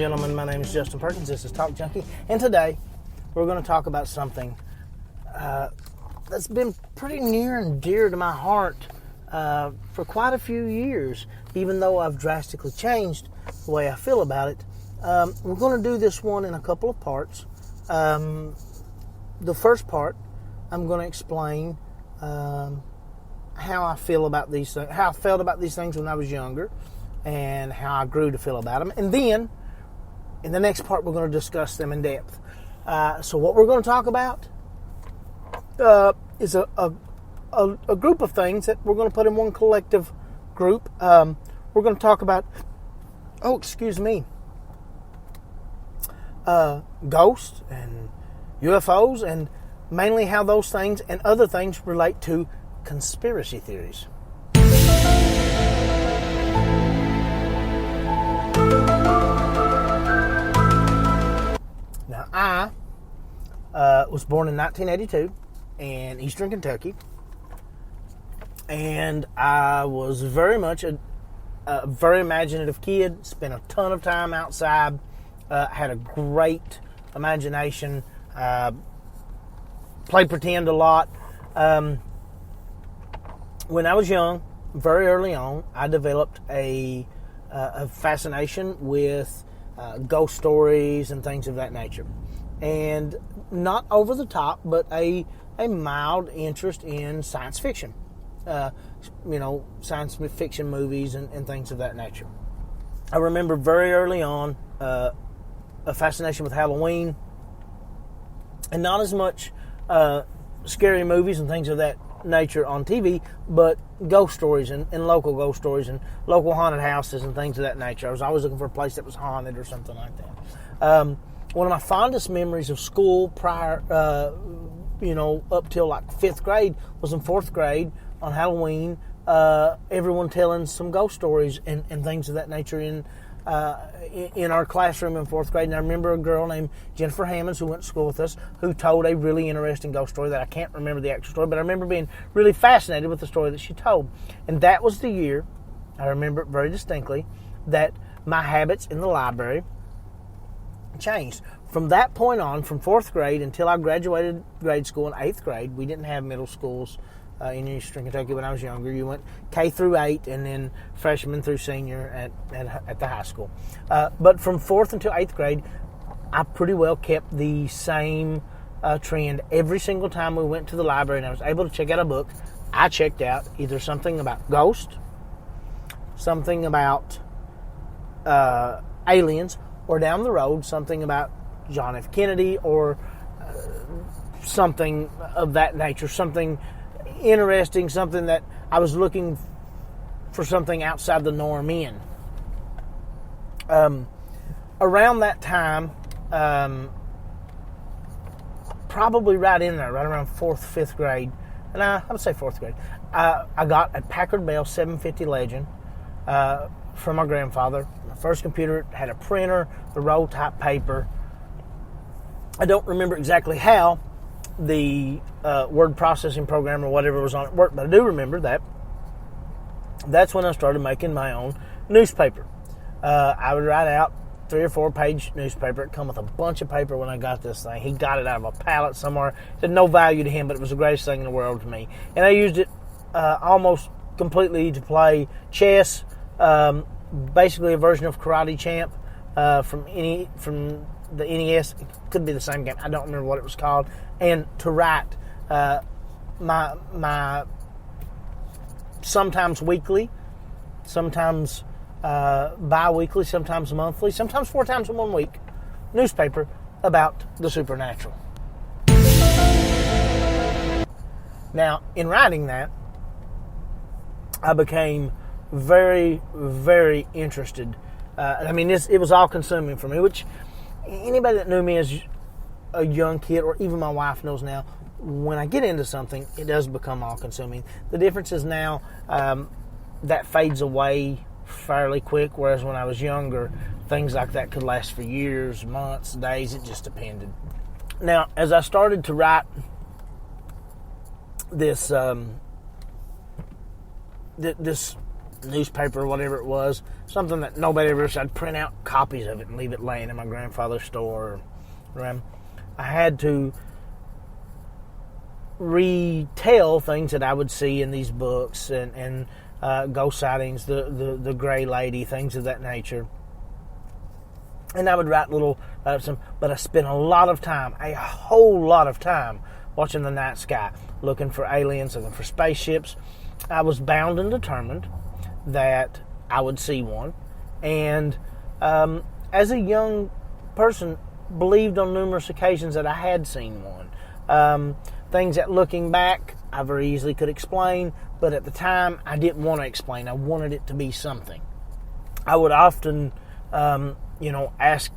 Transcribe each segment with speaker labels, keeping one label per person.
Speaker 1: gentlemen, my name is Justin Perkins. This is Talk Junkie, and today we're going to talk about something that's been pretty near and dear to my heart for quite a few years, even though I've drastically changed the way I feel about it. We're going to do this one in a couple of parts. The first part, I'm going to explain how I feel about these things, how I felt about these things when I was younger, and how I grew to feel about them. And then, in the next part, we're going to discuss them in depth. So what we're going to talk about is a group of things that we're going to put in one collective group. We're going to talk about, ghosts and UFOs, and mainly how those things and other things relate to conspiracy theories. Now, I was born in 1982 in Eastern Kentucky, and I was very much a very imaginative kid, spent a ton of time outside, had a great imagination, played pretend a lot. When I was young, very early on, I developed a fascination with ghost stories and things of that nature. And not over the top, but a mild interest in science fiction. Science fiction movies and things of that nature. I remember very early on a fascination with Halloween, and not as much scary movies and things of that nature on TV, but ghost stories and local ghost stories and local haunted houses and things of that nature. I was always looking for a place that was haunted or something like that. One of my fondest memories of school prior, up till like 5th grade, was in 4th grade on Halloween. Everyone telling some ghost stories and things of that nature in our classroom in 4th grade. And I remember a girl named Jennifer Hammonds, who went to school with us, who told a really interesting ghost story that I can't remember the actual story, but I remember being really fascinated with the story that she told. And that was the year, I remember it very distinctly, that my habits in the library changed. From that point on, from 4th grade until I graduated grade school in 8th grade, we didn't have middle schools in Eastern Kentucky when I was younger. You went K through 8 and then freshman through senior at the high school. But from 4th until 8th grade, I pretty well kept the same trend. Every single time we went to the library and I was able to check out a book, I checked out either something about ghosts, something about aliens, or down the road, something about John F. Kennedy, or something of that nature, something interesting, something that I was looking for, something outside the norm in. Around that time, probably right in there, right around 4th, 5th grade, and I would say 4th grade, I got a Packard Bell 750 Legend from my grandfather. My first computer had a printer, the roll type paper. I don't remember exactly how the word processing program or whatever was on it worked, but I do remember that. That's when I started making my own newspaper. I would write out 3 or 4 page newspaper. It'd come with a bunch of paper when I got this thing. He got it out of a pallet somewhere. It had no value to him, but it was the greatest thing in the world to me. And I used it almost completely to play chess, basically a version of Karate Champ from the NES. It could be the same game. I don't remember what it was called. And to write my sometimes weekly, sometimes bi-weekly, sometimes monthly, sometimes 4 times in 1 week newspaper about the supernatural. Now, in writing that, I became very, very interested. It was all consuming for me, which anybody that knew me as a young kid, or even my wife knows now, when I get into something, it does become all consuming. The difference is now that fades away fairly quick, whereas when I was younger, things like that could last for years, months, days. It just depended. Now, as I started to write this newspaper or whatever it was, something that nobody ever said. I'd print out copies of it and leave it laying in my grandfather's store. I had to retell things that I would see in these books and ghost sightings, the gray lady, things of that nature. And I would write little, but I spent a whole lot of time watching the night sky, looking for aliens, looking for spaceships. I was bound and determined that I would see one. And as a young person, believed on numerous occasions that I had seen one. Things that, looking back, I very easily could explain, but at the time, I didn't want to explain. I wanted it to be something. I would often, ask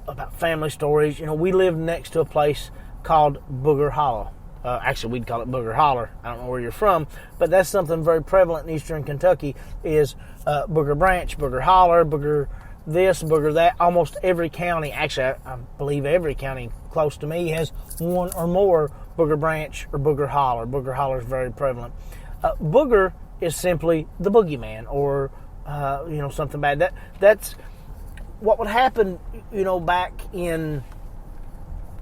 Speaker 1: about family stories. We lived next to a place called Booger Hollow. Actually, we'd call it Booger Holler. I don't know where you're from, but that's something very prevalent in eastern Kentucky is Booger Branch, Booger Holler, Booger this, Booger that. Almost every county, actually, I believe every county close to me has one or more Booger Branch or Booger Holler. Booger Holler is very prevalent. Booger is simply the boogeyman or, something bad. That's what would happen, back in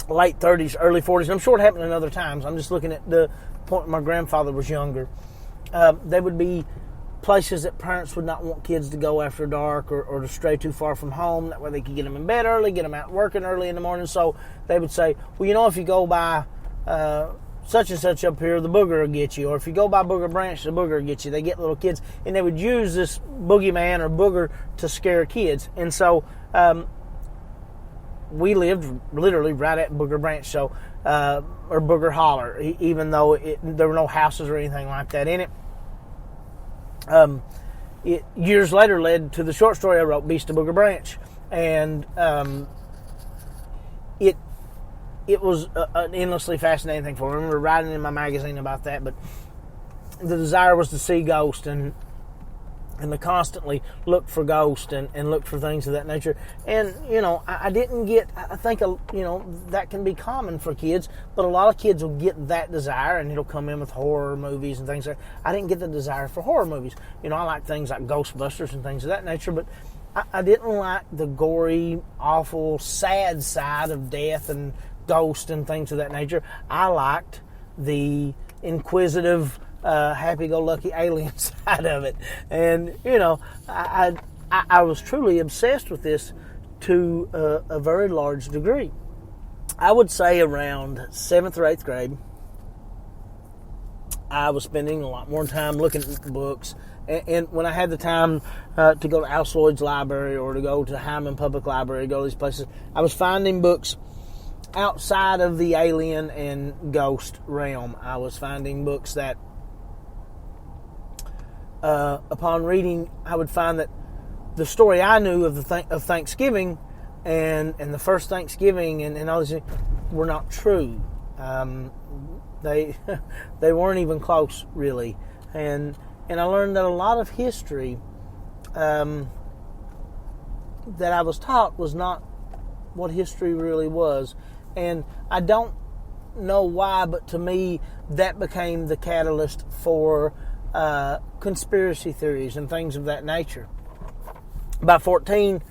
Speaker 1: late 30s, early 40s. And I'm sure it happened in other times. I'm just looking at the point when my grandfather was younger. There would be places that parents would not want kids to go after dark or to stray too far from home. That way they could get them in bed early, get them out working early in the morning. So they would say, well, if you go by such and such up here, the booger will get you. Or if you go by Booger Branch, the booger will get you. They get little kids. And they would use this boogeyman or booger to scare kids. And so we lived literally right at Booger Branch, or Booger Holler, even though there were no houses or anything like that in it. It years later led to the short story I wrote, Beast of Booger Branch, and it was an endlessly fascinating thing for me. I remember writing in my magazine about that, but the desire was to see ghosts and to constantly look for ghosts and look for things of that nature. And, I didn't get, I think, that can be common for kids, but a lot of kids will get that desire and it'll come in with horror movies and things like that. I didn't get the desire for horror movies. I like things like Ghostbusters and things of that nature, but I didn't like the gory, awful, sad side of death and ghosts and things of that nature. I liked the inquisitive, happy-go-lucky alien side of it. And, I was truly obsessed with this to a very large degree. I would say around 7th or 8th grade, I was spending a lot more time looking at books. And when I had the time to go to Alice Lloyd's library or to go to Hyman Public Library, go to these places, I was finding books outside of the alien and ghost realm. I was finding books that upon reading, I would find that the story I knew of Thanksgiving and the first Thanksgiving and all these things were not true. They weren't even close, really. And I learned that a lot of history that I was taught was not what history really was. And I don't know why, but to me, that became the catalyst for conspiracy theories and things of that nature. By 13,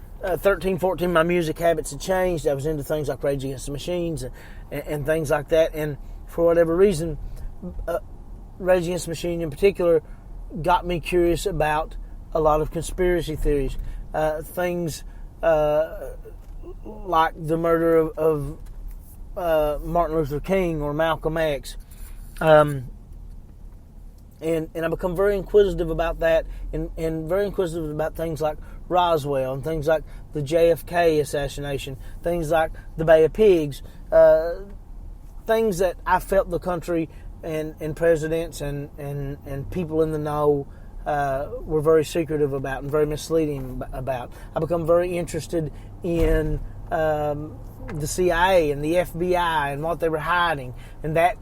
Speaker 1: 14, my music habits had changed. I was into things like Rage Against the Machines and things like that. And for whatever reason, Rage Against the Machine in particular got me curious about a lot of conspiracy theories. Things like the murder of Martin Luther King or Malcolm X. And I become very inquisitive about that and very inquisitive about things like Roswell and things like the JFK assassination, things like the Bay of Pigs, things that I felt the country and presidents and people in the know were very secretive about and very misleading about. I become very interested in the CIA and the FBI and what they were hiding, and that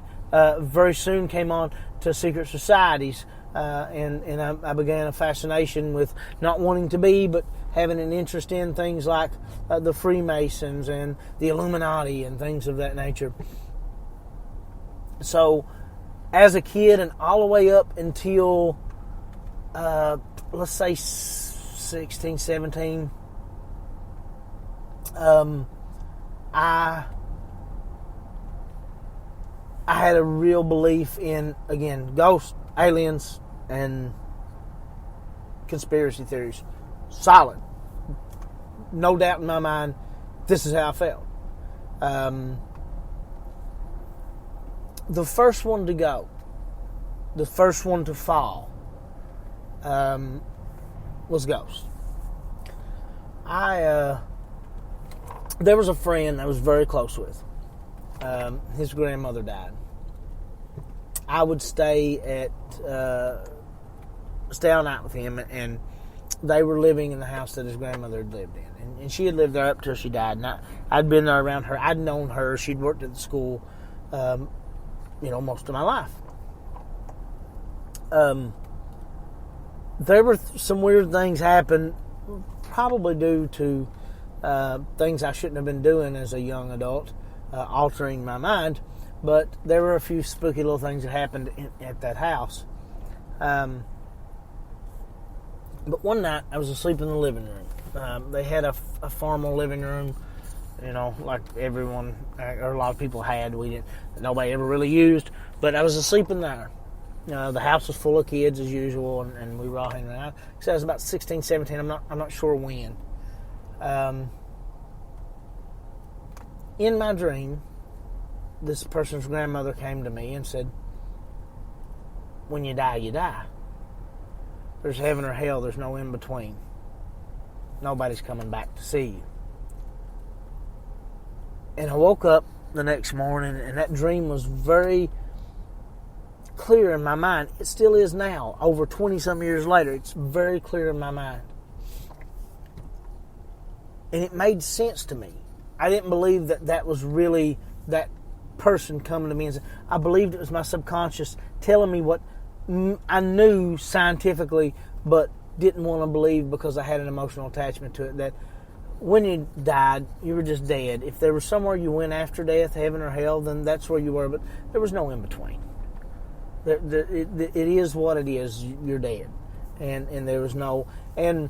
Speaker 1: very soon came on to secret societies, and I began a fascination with not wanting to be, but having an interest in things like the Freemasons and the Illuminati and things of that nature. So, as a kid and all the way up until let's say 16, 17, I had a real belief in, again, ghosts, aliens, and conspiracy theories. Solid. No doubt in my mind, this is how I felt. The first one to go, the first one to fall, was ghosts. There was a friend I was very close with. His grandmother died. I would stay all night with him, and they were living in the house that his grandmother had lived in. And she had lived there up till she died. And I'd been there around her. I'd known her. She'd worked at the school, most of my life. There were some weird things happen, probably due to things I shouldn't have been doing as a young adult, altering my mind. But there were a few spooky little things that happened at that house. But one night, I was asleep in the living room. They had a formal living room, like everyone, or a lot of people had. Nobody ever really used. But I was asleep in there. The house was full of kids as usual, and we were all hanging around. So I was about 16, 17. I'm not sure when. In my dream, this person's grandmother came to me and said, "When you die, you die. There's heaven or hell. There's no in between. Nobody's coming back to see you." And I woke up the next morning, and that dream was very clear in my mind. It still is now, over 20-some years later. It's very clear in my mind. And it made sense to me. I didn't believe that was really that person coming to me and saying, I believed it was my subconscious telling me what I knew scientifically, but didn't want to believe because I had an emotional attachment to it, that when you died, you were just dead. If there was somewhere you went after death, heaven or hell, then that's where you were, but there was no in between. It is what it is. You're dead. And there was no... And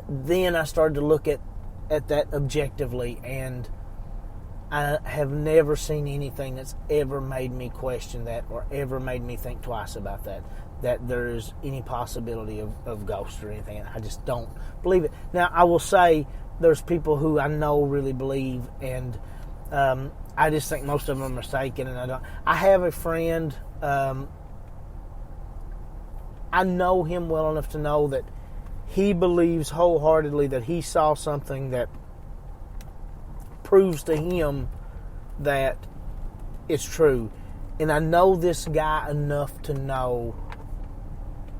Speaker 1: then I started to look at that objectively, and I have never seen anything that's ever made me question that or ever made me think twice about that there is any possibility of ghosts or anything. I just don't believe it. Now, I will say there's people who I know really believe, and I just think most of them are mistaken, and I don't. I have a friend, I know him well enough to know that he believes wholeheartedly that he saw something that proves to him that it's true. And I know this guy enough to know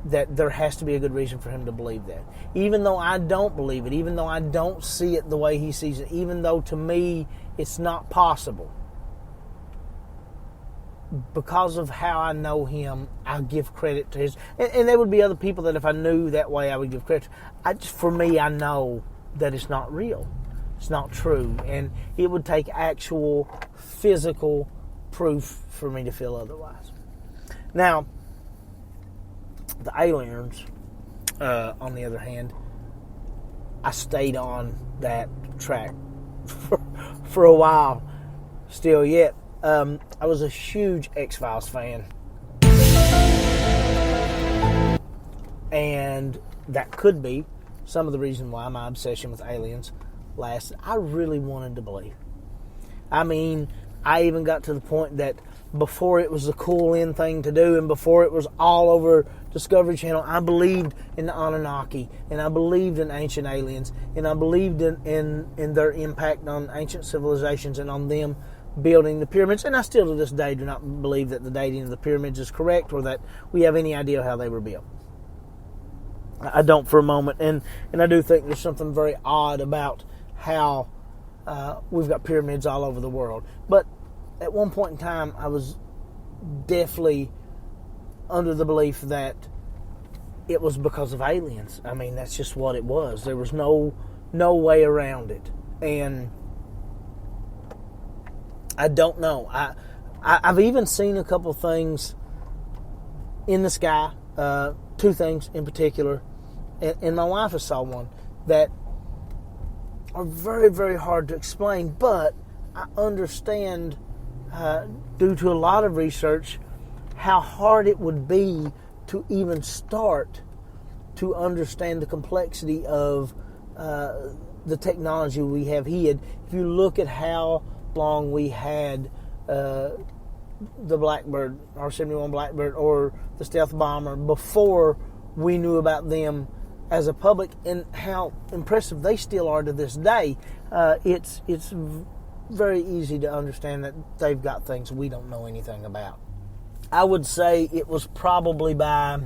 Speaker 1: that there has to be a good reason for him to believe that. Even though I don't believe it, even though I don't see it the way he sees it, even though to me it's not possible. Because of how I know him, I give credit to his... And there would be other people that if I knew that way, I would give credit to. For me, I know that it's not real. It's not true. And it would take actual physical proof for me to feel otherwise. Now, the aliens, on the other hand, I stayed on that track for a while still yet. I was a huge X-Files fan. And that could be some of the reason why my obsession with aliens lasted. I really wanted to believe. I mean, I even got to the point that before it was a cool in thing to do and before it was all over Discovery Channel, I believed in the Anunnaki, and I believed in ancient aliens, and I believed in their impact on ancient civilizations and on them building the pyramids. And I still to this day do not believe that the dating of the pyramids is correct or that we have any idea how they were built. I don't for a moment. And I do think there's something very odd about how we've got pyramids all over the world. But at one point in time, I was definitely under the belief that it was because of aliens. I mean, that's just what it was. There was no way around it. And I don't know. I've even seen a couple things in the sky. two things in particular, and my wife has saw one, that are very, very hard to explain, but I understand, due to a lot of research, how hard it would be to even start to understand the complexity of the technology we have hid. If you look at how long we had the Blackbird, R-71 Blackbird, or the stealth bomber before we knew about them as a public, and how impressive they still are to this day, it's very easy to understand that they've got things we don't know anything about. I would say it was probably by,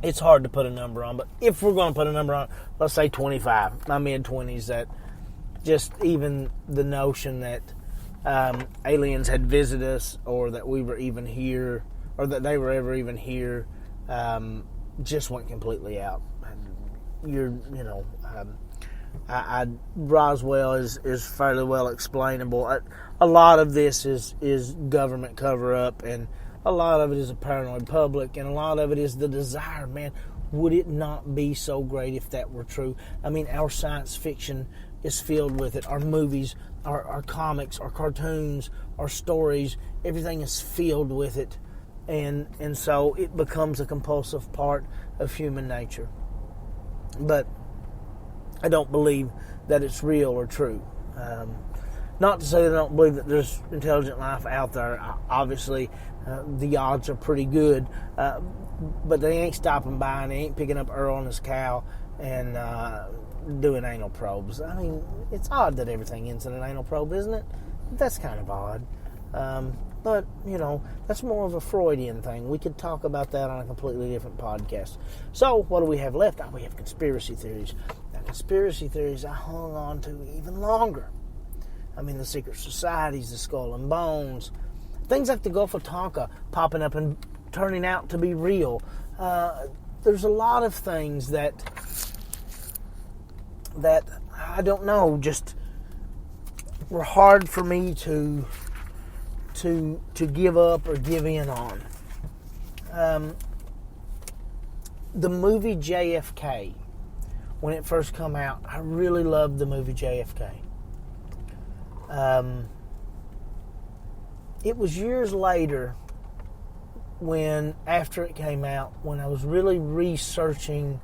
Speaker 1: it's hard to put a number on, but if we're going to put a number on, let's say 25, my mid-20s, that just even the notion that aliens had visited us, or that we were even here, or that they were ever even here, just went completely out. Roswell is fairly well explainable. A lot of this is government cover-up, and a lot of it is a paranoid public, and a lot of it is the desire, man, would it not be so great if that were true? I mean, our science fiction is filled with it. Our movies, our comics, our cartoons, our stories, everything is filled with it. And so it becomes a compulsive part of human nature. But I don't believe that it's real or true. Not to say that I don't believe that there's intelligent life out there. Obviously, the odds are pretty good. But they ain't stopping by, and they ain't picking up Earl and his cow and doing anal probes. I mean, it's odd that everything ends in an anal probe, isn't it? That's kind of odd. But, that's more of a Freudian thing. We could talk about that on a completely different podcast. So, what do we have left? We have conspiracy theories. Now, conspiracy theories I hung on to even longer. I mean, the secret societies, the skull and bones, things like the Gulf of Tonkin popping up and turning out to be real. There's a lot of things that I don't know, just were hard for me to give up or give in on. The movie JFK, when it first come out, I really loved the movie JFK. It was years later, after it came out, when I was really researching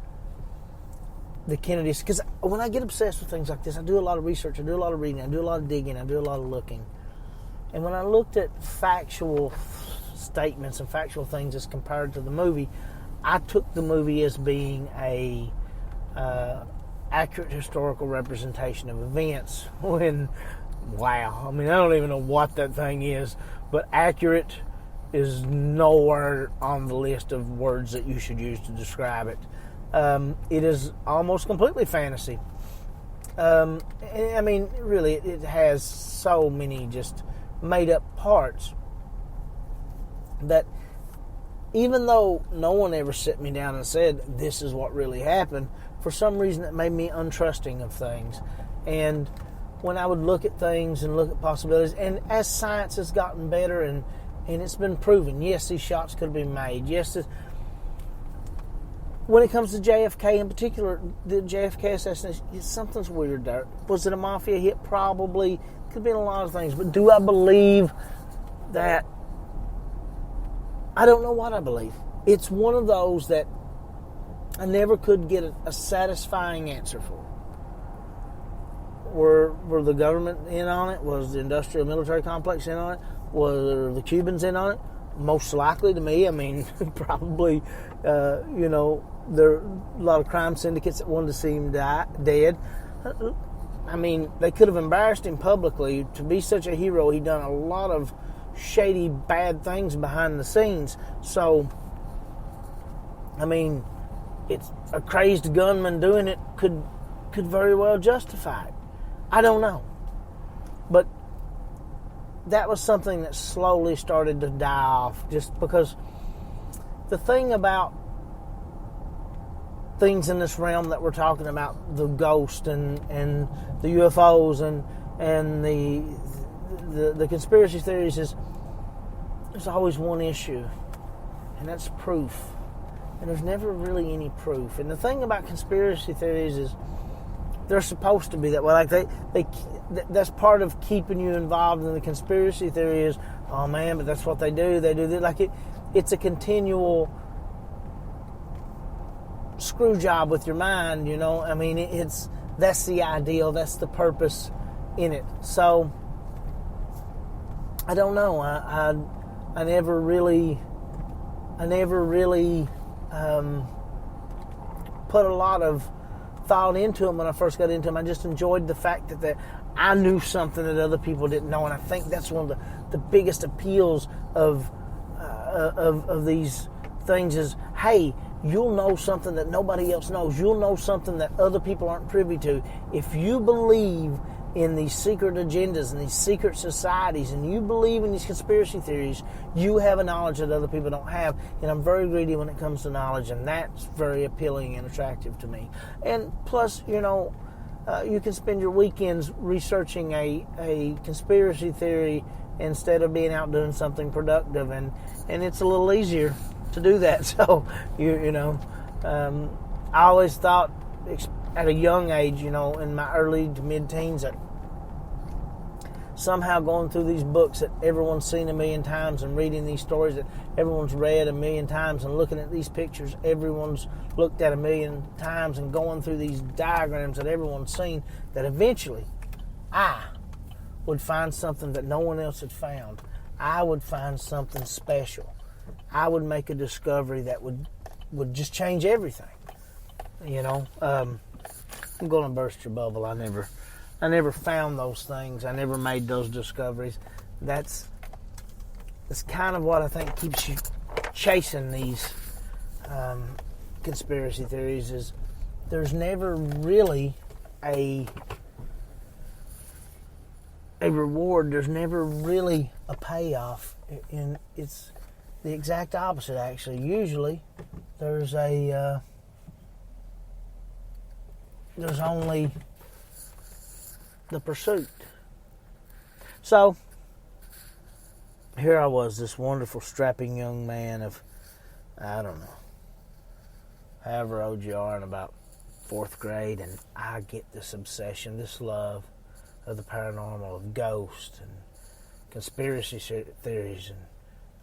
Speaker 1: the Kennedys, because when I get obsessed with things like this, I do a lot of research, I do a lot of reading, I do a lot of digging, I do a lot of looking. And when I looked at factual statements and factual things as compared to the movie, I took the movie as being a accurate historical representation of events. When, wow, I mean, I don't even know what that thing is, but accurate is nowhere on the list of words that you should use to describe it. It is almost completely fantasy. I mean, really, it has so many just made-up parts that even though no one ever sit me down and said, this is what really happened, for some reason it made me untrusting of things. And when I would look at things and look at possibilities, and as science has gotten better and it's been proven, yes, these shots could have been made, yes, when it comes to JFK in particular, the JFK assassination, something's weird there. Was it a mafia hit? Probably. Could have been a lot of things. But do I believe that? I don't know what I believe. It's one of those that I never could get a satisfying answer for. Were the government in on it? Was the industrial military complex in on it? Were the Cubans in on it? Most likely to me. I mean, probably, there are a lot of crime syndicates that wanted to see him dead. I mean, they could have embarrassed him publicly. To be such a hero, he'd done a lot of shady, bad things behind the scenes. So, I mean, it's a crazed gunman doing it could very well justify it. I don't know. But that was something that slowly started to die off, just because the thing about things in this realm that we're talking about, the ghost and the UFOs and the conspiracy theories, is there's always one issue. and that's proof. And there's never really any proof. And the thing about conspiracy theories is they're supposed to be that way. Like that's part of keeping you involved in the conspiracy theory is, oh man, but that's what they do. They do that. Like it's a continual screw job with your mind, you know. I mean, that's the ideal. That's the purpose in it. So I don't know. I never really put a lot of thought into them when I first got into them. I just enjoyed the fact that I knew something that other people didn't know, and I think that's one of the biggest appeals of these things is, hey, you'll know something that nobody else knows. You'll know something that other people aren't privy to. If you believe in these secret agendas and these secret societies, and you believe in these conspiracy theories, you have a knowledge that other people don't have. And I'm very greedy when it comes to knowledge, and that's very appealing and attractive to me. And plus, you know, you can spend your weekends researching a conspiracy theory instead of being out doing something productive, and it's a little easier to do that. So you know, I always thought at a young age, you know, in my early to mid-teens, that somehow going through these books that everyone's seen a million times and reading these stories that everyone's read a million times and looking at these pictures everyone's looked at a million times and going through these diagrams that everyone's seen, that eventually I would find something that no one else had found. I would find something special. I would make a discovery that would just change everything. You know, I'm going to burst your bubble. I never found those things. I never made those discoveries. That's kind of what I think keeps you chasing these conspiracy theories. Is there's never really a reward. There's never really a payoff, and it's the exact opposite. Actually, usually there's only the pursuit. So here I was, this wonderful, strapping young man of, I don't know, however old you are, in about 4th grade, and I get this obsession, this love of the paranormal, of ghosts and conspiracy theories and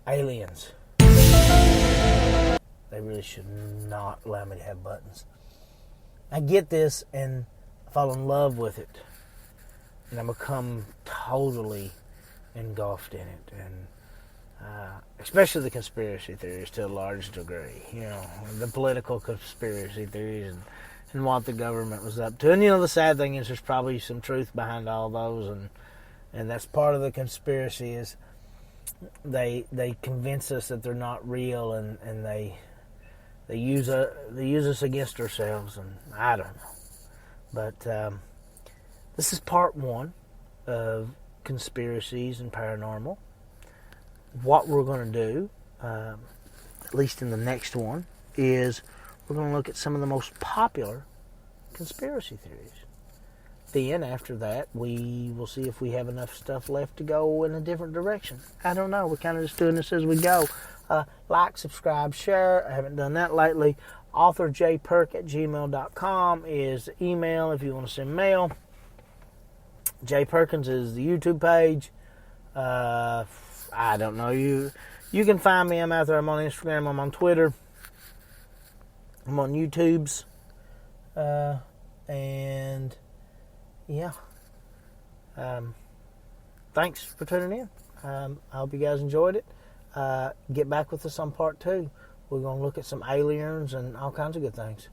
Speaker 1: aliens. They really should not allow me to have buttons. I get this and fall in love with it, and I become totally engulfed in it, and especially the conspiracy theories to a large degree. You know, the political conspiracy theories and what the government was up to. And you know, the sad thing is there's probably some truth behind all those, and that's part of the conspiracy is they convince us that they're not real, and they use us against ourselves, and I don't know. But this is part 1 of conspiracies and paranormal. What we're going to do, at least in the next one, is we're going to look at some of the most popular conspiracy theories. Then, after that, we will see if we have enough stuff left to go in a different direction. I don't know. We're kind of just doing this as we go. Like, subscribe, share. I haven't done that lately. authorjperk@gmail.com is the email if you want to send mail. Jay Perkins is the YouTube page. I don't know. You can find me. I'm out there. I'm on Instagram. I'm on Twitter. I'm on YouTube's. And yeah. Thanks for tuning in. I hope you guys enjoyed it. Get back with us on part 2. We're going to look at some aliens and all kinds of good things.